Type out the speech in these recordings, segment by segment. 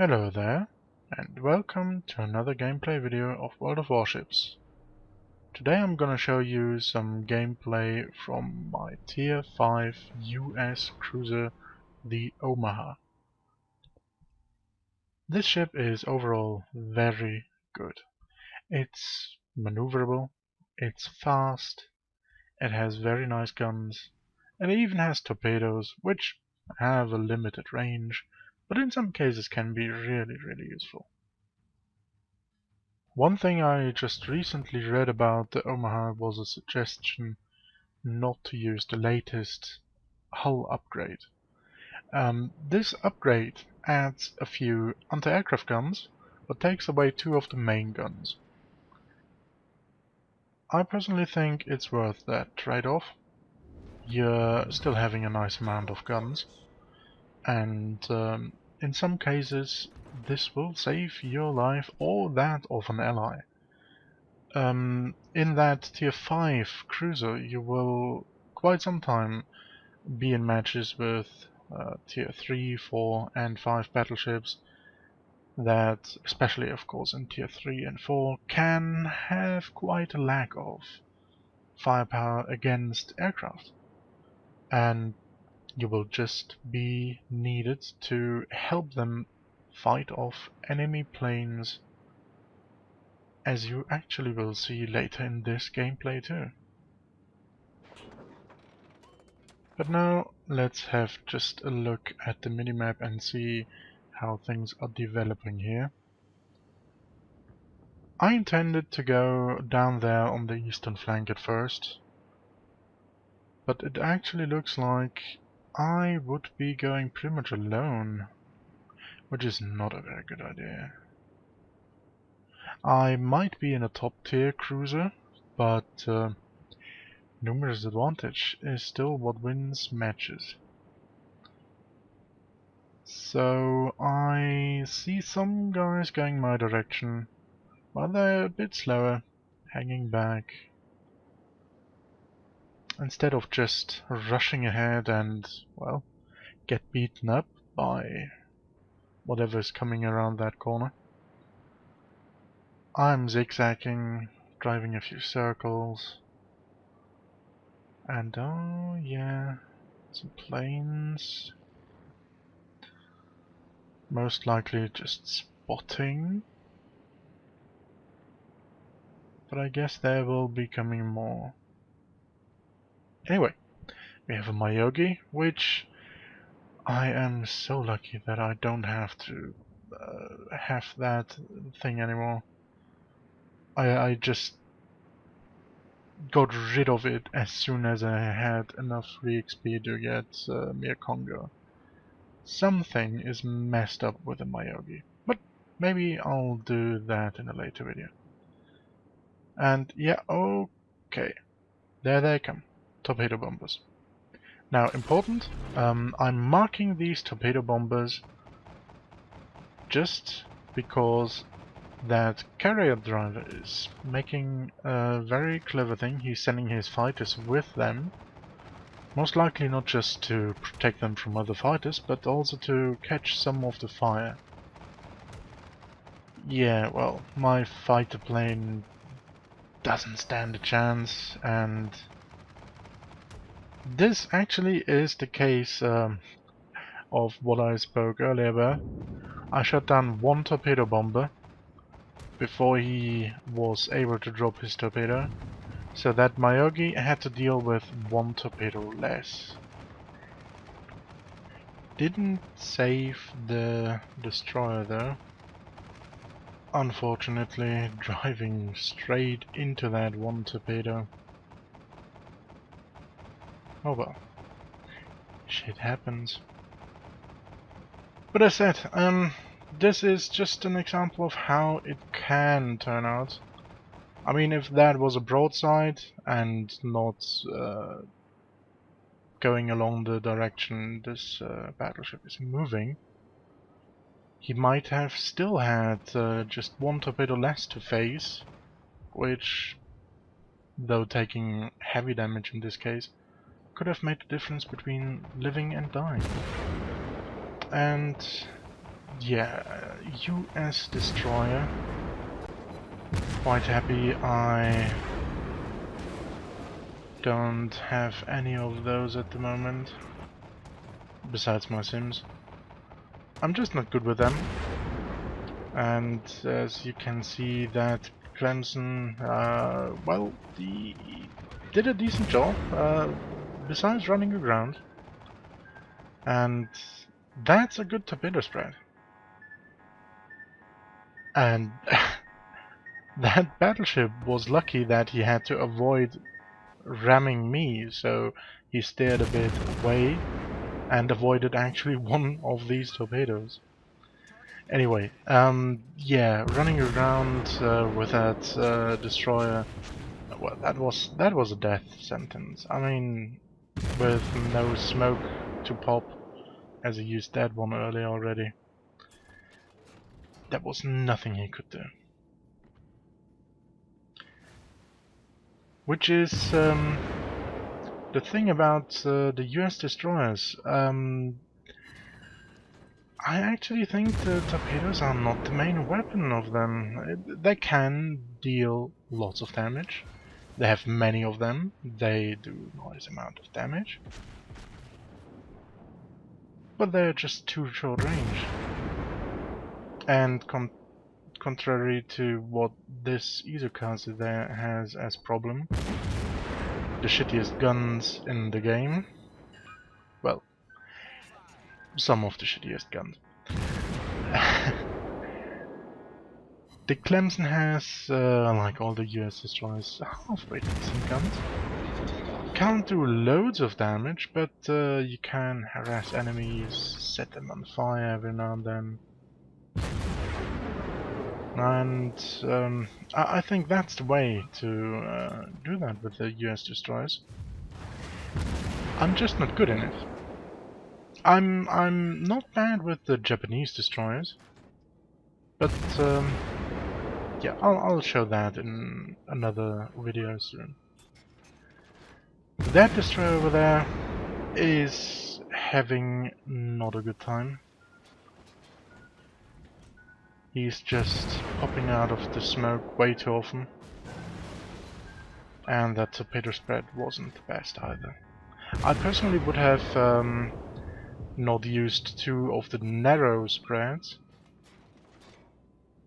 Hello there, and welcome to another gameplay video of World of Warships. Today I'm gonna show you some gameplay from my Tier 5 US cruiser, the Omaha. This ship is overall very good. It's maneuverable, it's fast, it has very nice guns, and it even has torpedoes, which have a limited range, but in some cases can be really useful. One thing I just recently read about the Omaha was a suggestion not to use the latest hull upgrade. This upgrade adds a few anti-aircraft guns, but takes away two of the main guns. I personally think it's worth that trade-off. You're still having a nice amount of guns, and in some cases this will save your life or that of an ally. In that Tier 5 cruiser, you will quite some time be in matches with Tier 3, 4, and 5 battleships that, especially of course in Tier 3 and 4, can have quite a lack of firepower against aircraft. And you will just be needed to help them fight off enemy planes, as you actually will see later in this gameplay too. But now let's have just a look at the minimap and see how things are developing here. I intended to go down there on the eastern flank at first, but it actually looks like I would be going pretty much alone, which is not a very good idea. I might be in a top tier cruiser, but numerous advantage is still what wins matches. So I see some guys going my direction, but they're a bit slower, hanging back. Instead of just rushing ahead and, well, get beaten up by whatever's coming around that corner, I'm zigzagging, driving a few circles, and oh yeah, some planes. Most likely just spotting. But I guess there will be coming more. Anyway, we have a Mayogi, which I am so lucky that I don't have to have that thing anymore. I just got rid of it as soon as I had enough free XP to get Mir Congo. Something is messed up with the Mayogi, but maybe I'll do that in a later video. And yeah, okay, there they come, torpedo bombers. Now, important, I'm marking these torpedo bombers just because that carrier driver is making a very clever thing. He's sending his fighters with them, most likely not just to protect them from other fighters, but also to catch some of the fire. Yeah, well, my fighter plane doesn't stand a chance, and this actually is the case of what I spoke earlier about. I shot down one torpedo bomber before he was able to drop his torpedo, so that Mayogi had to deal with one torpedo less. Didn't save the destroyer though. Unfortunately, driving straight into that one torpedo. Oh well. Shit happens. But as I said, this is just an example of how it can turn out. I mean, if that was a broadside and not going along the direction this battleship is moving, he might have still had just one torpedo less to face, which, though taking heavy damage in this case, could have made the difference between living and dying. And yeah, US destroyer. Quite happy I don't have any of those at the moment, besides my Sims. I'm just not good with them. And as you can see, that Clemson, well, he did a decent job, besides running aground. And that's a good torpedo spread. And that battleship was lucky that he had to avoid ramming me, so he steered a bit away and avoided actually one of these torpedoes. Anyway, yeah, running around with that destroyer, well, that was a death sentence. I mean, with no smoke to pop, as he used that one earlier already, there was nothing he could do. Which is the thing about the US destroyers. I actually think the torpedoes are not the main weapon of them. They can deal lots of damage. They have many of them. They do a nice amount of damage. But they're just too short range. And contrary to what this Izukaze there has as problem, the shittiest guns in the game. Well, some of the shittiest guns. The Clemson has, like all the US destroyers, halfway decent guns. Can't do loads of damage, but you can harass enemies, set them on fire every now and then. And I think that's the way to do that with the US destroyers. I'm just not good in it. I'm not bad with the Japanese destroyers, but yeah, I'll show that in another video soon. That destroyer over there is having not a good time. He's just popping out of the smoke way too often. And that torpedo spread wasn't the best either. I personally would have not used two of the narrow spreads.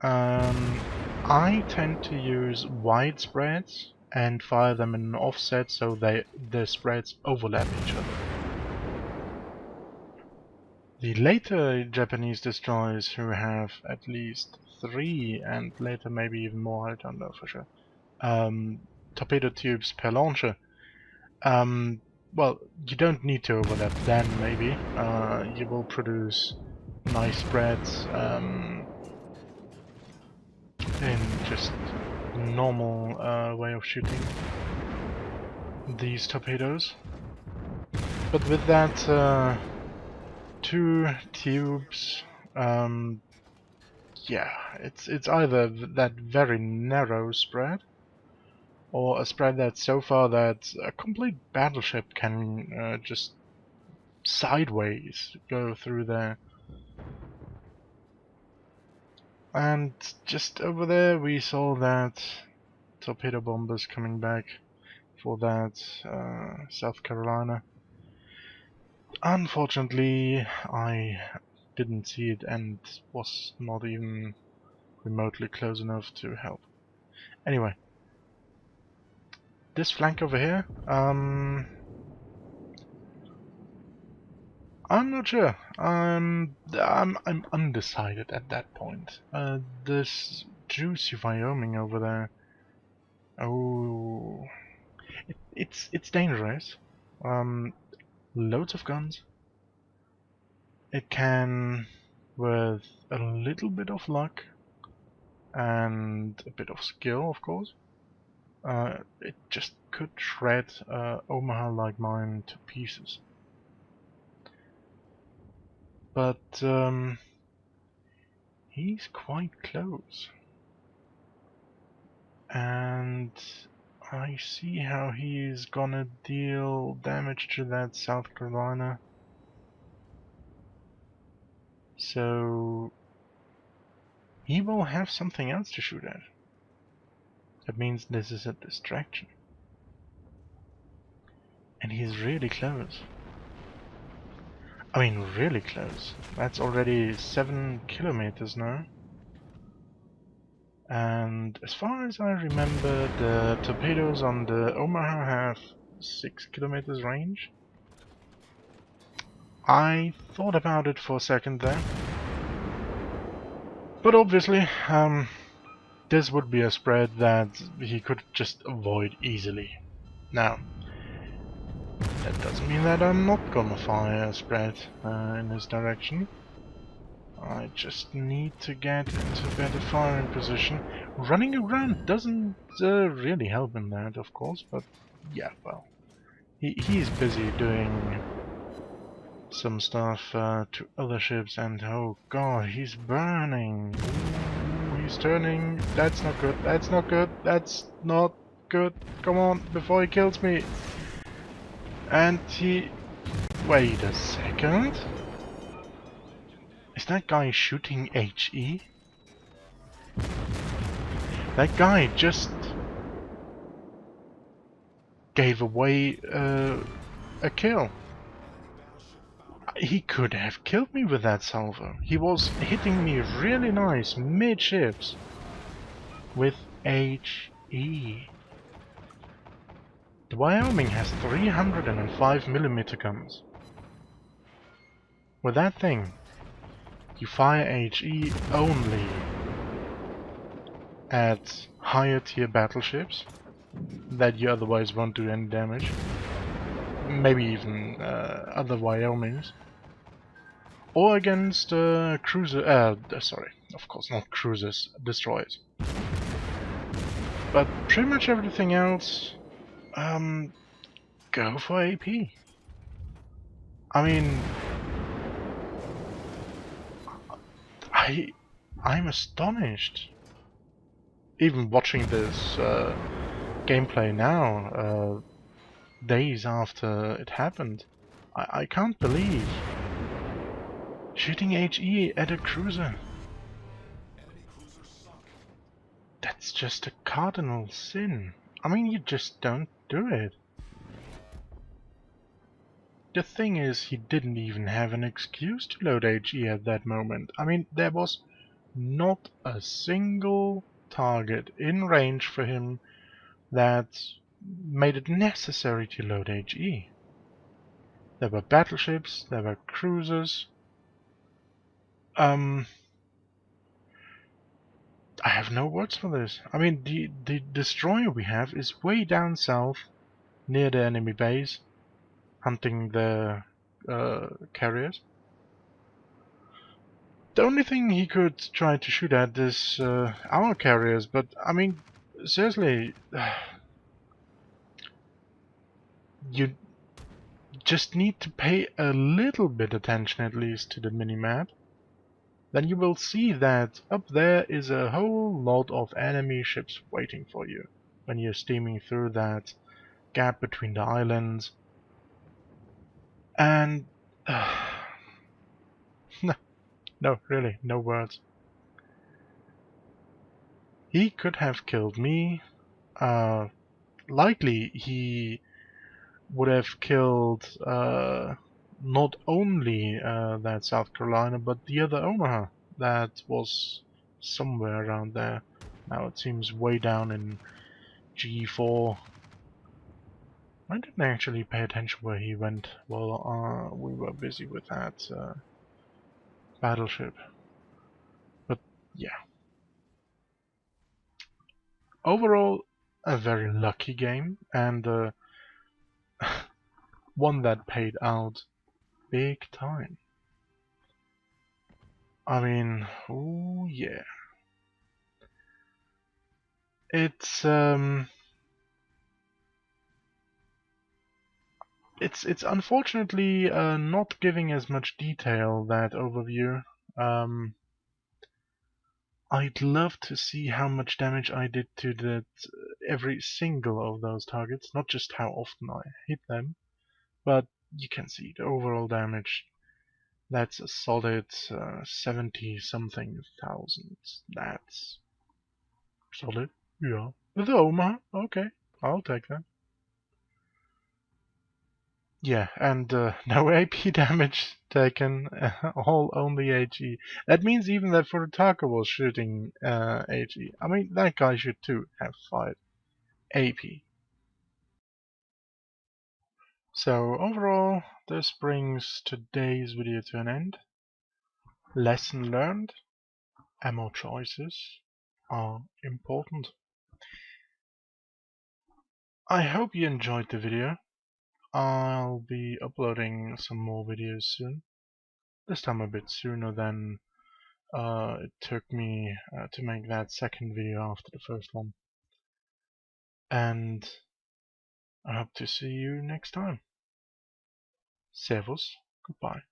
I tend to use wide spreads and fire them in an offset so the spreads overlap each other. The later Japanese destroyers, who have at least 3 and later maybe even more, I don't know for sure, torpedo tubes per launcher, well, you don't need to overlap then, maybe. You will produce nice spreads in just normal way of shooting these torpedoes. But with that 2 tubes, yeah, it's either that very narrow spread, or a spread that's so far that a complete battleship can just sideways go through there. And just over there we saw that torpedo bombers coming back for that South Carolina. Unfortunately, I didn't see it and was not even remotely close enough to help. Anyway, this flank over here, I'm not sure. I'm undecided at that point. This juicy Wyoming over there. Oh, it's dangerous. Loads of guns. It can, with a little bit of luck and a bit of skill, of course, it just could shred Omaha like mine to pieces. But he's quite close. And I see how he's gonna deal damage to that South Carolina. So he will have something else to shoot at. That means this is a distraction. And he's really close. I mean, really close. That's already 7 kilometers now. And as far as I remember, the torpedoes on the Omaha have 6 kilometers range. I thought about it for a second there. But obviously, this would be a spread that he could just avoid easily. Now, that doesn't mean that I'm not gonna fire a spread in his direction. I just need to get into a better firing position. Running around doesn't really help in that, of course, but yeah, well. He's busy doing some stuff to other ships, and oh god, he's burning. Ooh, he's turning. That's not good. That's not good. That's not good. Come on, before he kills me. And he... Wait a second. Is that guy shooting HE? That guy just gave away a kill. He could have killed me with that salvo. He was hitting me really nice midships with HE. The Wyoming has 305mm guns. With that thing, you fire HE only at higher tier battleships that you otherwise won't do any damage. Maybe even other Wyomings. Or against sorry, of course not cruisers, destroyers. But pretty much everything else, go for AP. I mean, I'm astonished. Even watching this gameplay now, days after it happened, I can't believe shooting HE at a cruiser. That's just a cardinal sin. I mean, you just don't do it. The thing is, he didn't even have an excuse to load HE at that moment. I mean, there was not a single target in range for him that made it necessary to load HE. There were battleships, there were cruisers. I have no words for this. I mean, the destroyer we have is way down south, near the enemy base, hunting the carriers. The only thing he could try to shoot at is our carriers, but I mean, seriously, you just need to pay a little bit attention at least to the minimap. Then you will see that up there is a whole lot of enemy ships waiting for you when you're steaming through that gap between the islands. And no, no, really, no words. He could have killed me. Likely he would have killed not only that South Carolina, but the other Omaha that was somewhere around there. Now it seems way down in G4. I didn't actually pay attention where he went while we were busy with that battleship. But yeah. Overall, a very lucky game, and one that paid out big time. I mean, oh yeah. It's it's unfortunately not giving as much detail, that overview. Um, I'd love to see how much damage I did to every single of those targets, not just how often I hit them, but you can see the overall damage. That's a solid 70 something thousand. That's solid. Yeah. With the Omaha, okay, I'll take that. Yeah, and no AP damage taken, all only HE. That means even that for the Taka was shooting HE. I mean, that guy should too have 5 AP. So overall, this brings today's video to an end. Lesson learned, ammo choices are important. I hope you enjoyed the video. I'll be uploading some more videos soon. This time a bit sooner than it took me to make that second video after the first one. And I hope to see you next time. Servus, goodbye.